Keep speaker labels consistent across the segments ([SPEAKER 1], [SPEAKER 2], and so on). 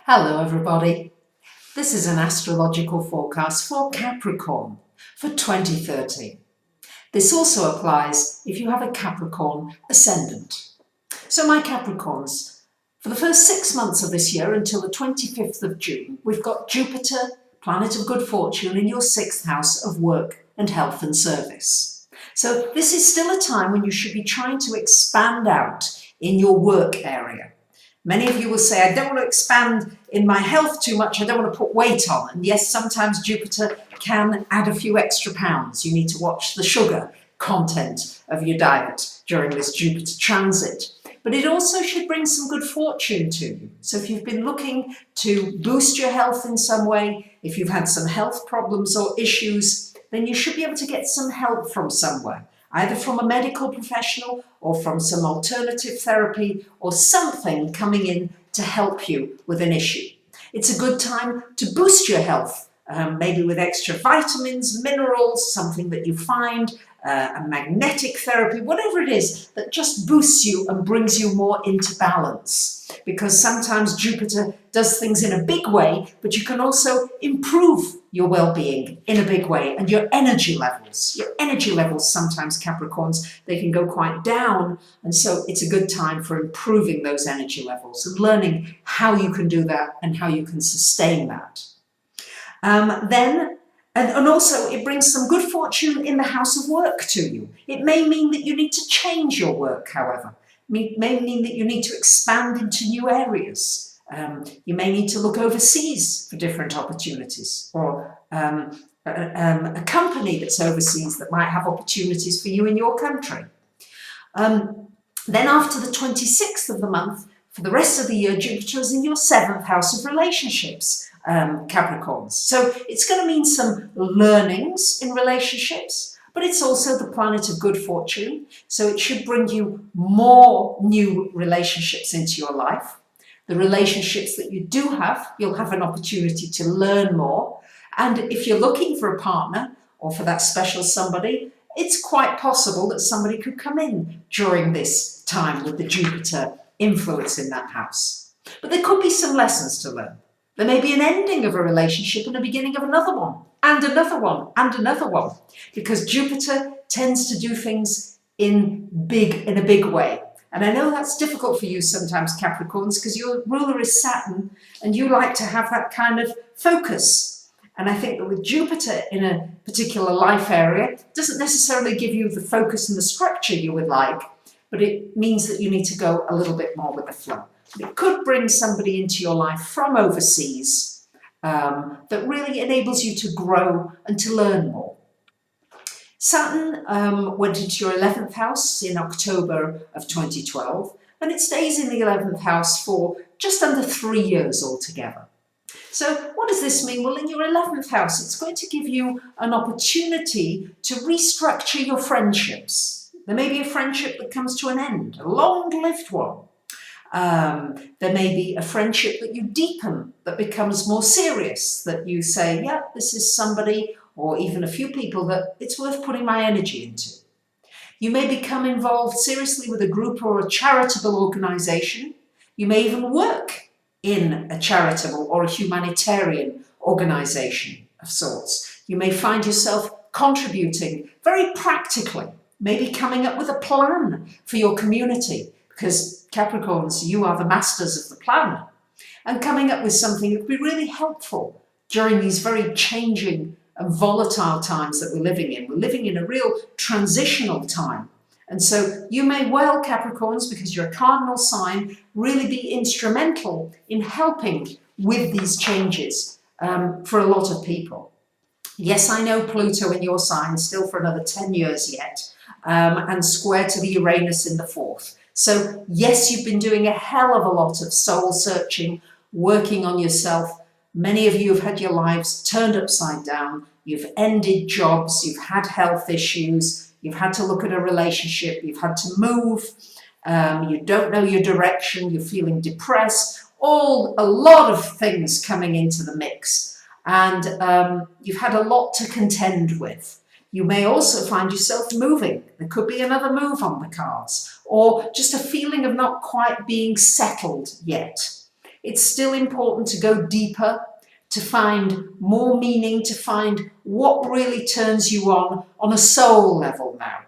[SPEAKER 1] Hello everybody, this is an astrological forecast for Capricorn for 2030. This also applies if you have a Capricorn ascendant. So my Capricorns, for the first 6 months of this year until the 25th of June, we've got Jupiter, planet of good fortune, in your 6th house of work and health and service. So this is still a time when you should be trying to expand out in your work area. Many of you will say, I don't want to expand in my health too much, I don't want to put weight on. And yes, sometimes Jupiter can add a few extra pounds. You need to watch the sugar content of your diet during this Jupiter transit. But it also should bring some good fortune to you. So if you've been looking to boost your health in some way, if you've had some health problems or issues, then you should be able to get some help from somewhere. Either from a medical professional or from some alternative therapy or something coming in to help you with an issue. It's a good time to boost your health, maybe with extra vitamins, minerals, something that you find, a magnetic therapy, whatever it is that just boosts you and brings you more into balance. Because sometimes Jupiter does things in a big way, but you can also improve your well-being in a big way and your energy levels. Your energy levels sometimes, Capricorns, they can go quite down, and so it's a good time for improving those energy levels and learning how you can do that and how you can sustain that. And also it brings some good fortune in the house of work to you. It may mean that you need to change your work, however. It may mean that you need to expand into new areas. You may need to look overseas for different opportunities, or a company that's overseas that might have opportunities for you in your country. Then after the 26th of the month, for the rest of the year, Jupiter is in your 7th house of relationships, Capricorns. So it's going to mean some learnings in relationships, but it's also the planet of good fortune. So it should bring you more new relationships into your life. The relationships that you do have, you'll have an opportunity to learn more. And if you're looking for a partner or for that special somebody, it's quite possible that somebody could come in during this time with the Jupiter influence in that house. But there could be some lessons to learn. There may be an ending of a relationship and a beginning of another one, and another one, and another one, because Jupiter tends to do things in a big way. And I know that's difficult for you sometimes, Capricorns, because your ruler is Saturn, and you like to have that kind of focus. And I think that with Jupiter in a particular life area, it doesn't necessarily give you the focus and the structure you would like, but it means that you need to go a little bit more with the flow. It could bring somebody into your life from overseas that really enables you to grow and to learn more. Saturn went into your 11th house in October of 2012, and it stays in the 11th house for just under 3 years altogether. So what does this mean? Well, in your 11th house, it's going to give you an opportunity to restructure your friendships. There may be a friendship that comes to an end, a long-lived one. There may be a friendship that you deepen, that becomes more serious, that you say, yeah, this is somebody, or even a few people, that it's worth putting my energy into. You may become involved seriously with a group or a charitable organization. You may even work in a charitable or a humanitarian organization of sorts. You may find yourself contributing very practically, maybe coming up with a plan for your community, because Capricorns, you are the masters of the plan, and coming up with something that would be really helpful during these very changing and volatile times that we're living in. We're living in a real transitional time. And so you may well, Capricorns, because you're a cardinal sign, really be instrumental in helping with these changes for a lot of people. Yes, I know Pluto in your sign still for another 10 years yet, and square to the Uranus in the 4th. So yes, you've been doing a hell of a lot of soul searching, working on yourself. Many of you have had your lives turned upside down. You've ended jobs, you've had health issues, you've had to look at a relationship, you've had to move, you don't know your direction, you're feeling depressed, a lot of things coming into the mix. And you've had a lot to contend with. You may also find yourself moving. There could be another move on the cards, or just a feeling of not quite being settled yet. It's still important to go deeper, to find more meaning, to find what really turns you on a soul level now.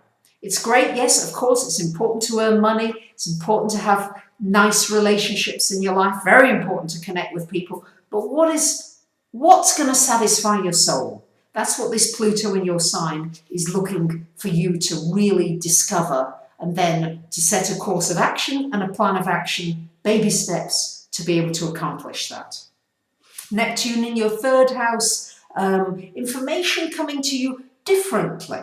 [SPEAKER 1] It's great, yes, of course, it's important to earn money. It's important to have nice relationships in your life, very important to connect with people. But what's going to satisfy your soul? That's what this Pluto in your sign is looking for you to really discover, and then to set a course of action and a plan of action, baby steps to be able to accomplish that. Neptune in your third house, information coming to you differently.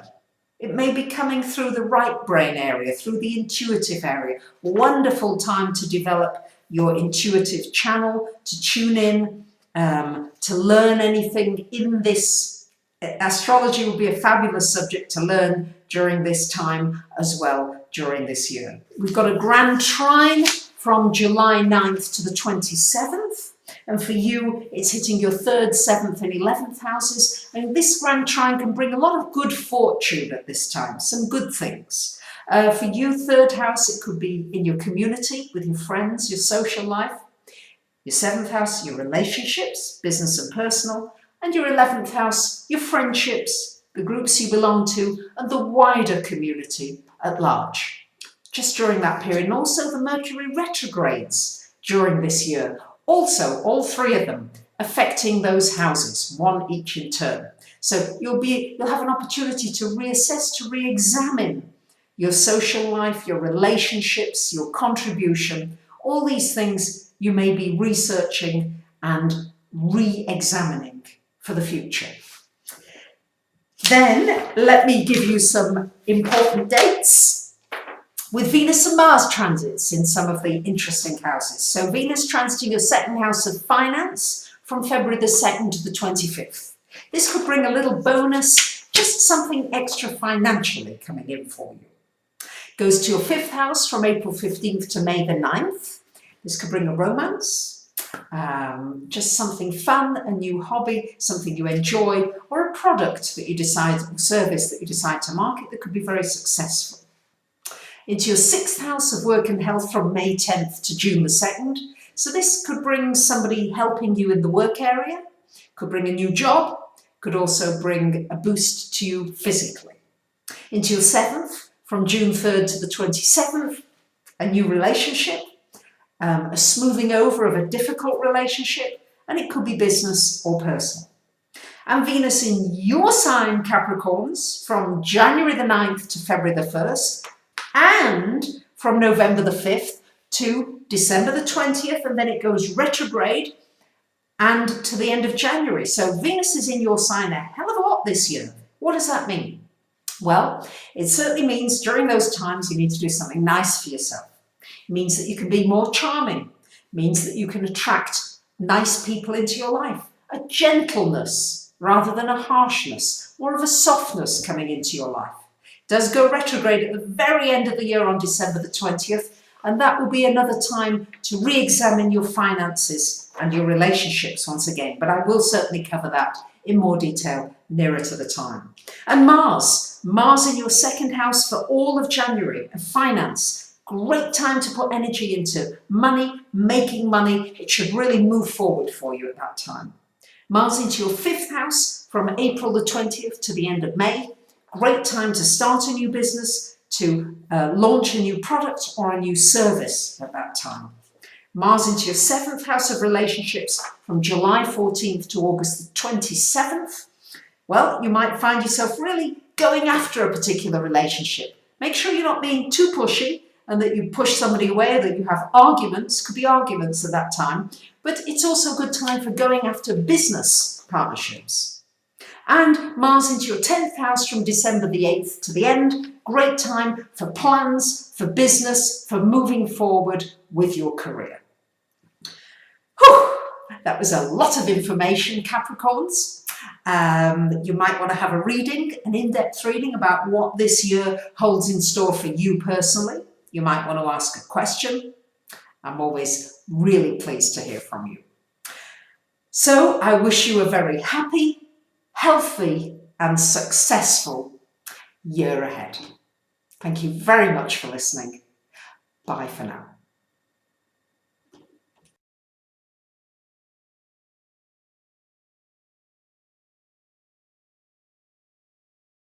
[SPEAKER 1] It may be coming through the right brain area, through the intuitive area. Wonderful time to develop your intuitive channel, to tune in, to learn anything in this. Astrology will be a fabulous subject to learn during this time as well, during this year. We've got a grand trine from July 9th to the 27th. And for you, it's hitting your 3rd, 7th and 11th houses. And this grand trine can bring a lot of good fortune at this time, some good things. For you, 3rd house, it could be in your community, with your friends, your social life. Your 7th house, your relationships, business and personal. And your 11th house, your friendships, the groups you belong to, and the wider community at large. Just during that period, and also the Mercury retrogrades during this year. Also, all 3 of them affecting those houses, one each in turn. So you'll have an opportunity to reassess, to re-examine your social life, your relationships, your contribution. All these things you may be researching and re-examining for the future. Then let me give you some important dates with Venus and Mars transits in some of the interesting houses. So Venus transiting your 2nd house of finance from February the 2nd to the 25th. This could bring a little bonus, just something extra financially coming in for you. Goes to your 5th house from April 15th to May the 9th. This could bring a romance. Just something fun, a new hobby, something you enjoy, or a product that you decide, or service that you decide to market that could be very successful. Into your 6th house of work and health from May 10th to June the 2nd. So this could bring somebody helping you in the work area, could bring a new job, could also bring a boost to you physically. Into your 7th from June 3rd to the 27th, a new relationship, a smoothing over of a difficult relationship, and it could be business or personal. And Venus in your sign, Capricorns, from January the 9th to February the 1st, and from November the 5th to December the 20th, and then it goes retrograde and to the end of January. So Venus is in your sign a hell of a lot this year. What does that mean? Well, it certainly means during those times you need to do something nice for yourself. It means that you can be more charming. It means that you can attract nice people into your life. A gentleness rather than a harshness, more of a softness coming into your life. It does go retrograde at the very end of the year on December the 20th, and that will be another time to re-examine your finances and your relationships once again. But I will certainly cover that in more detail nearer to the time. And Mars in your 2nd house for all of January, and finance. Great time to put energy into money, making money. It should really move forward for you at that time. Mars into your 5th house from April the 20th to the end of May. Great time to start a new business, to launch a new product or a new service at that time. Mars into your 7th house of relationships from July 14th to August the 27th. Well, you might find yourself really going after a particular relationship. Make sure you're not being too pushy and that you push somebody away, that you have arguments, could be arguments at that time, but it's also a good time for going after business partnerships. And Mars into your 10th house from December the 8th to the end. Great time for plans, for business, for moving forward with your career. Whew, that was a lot of information, Capricorns. You might want to have a reading, an in-depth reading about what this year holds in store for you personally. You might want to ask a question. I'm always really pleased to hear from you. So I wish you a very happy, healthy and successful year ahead. Thank you very much for listening. Bye for now.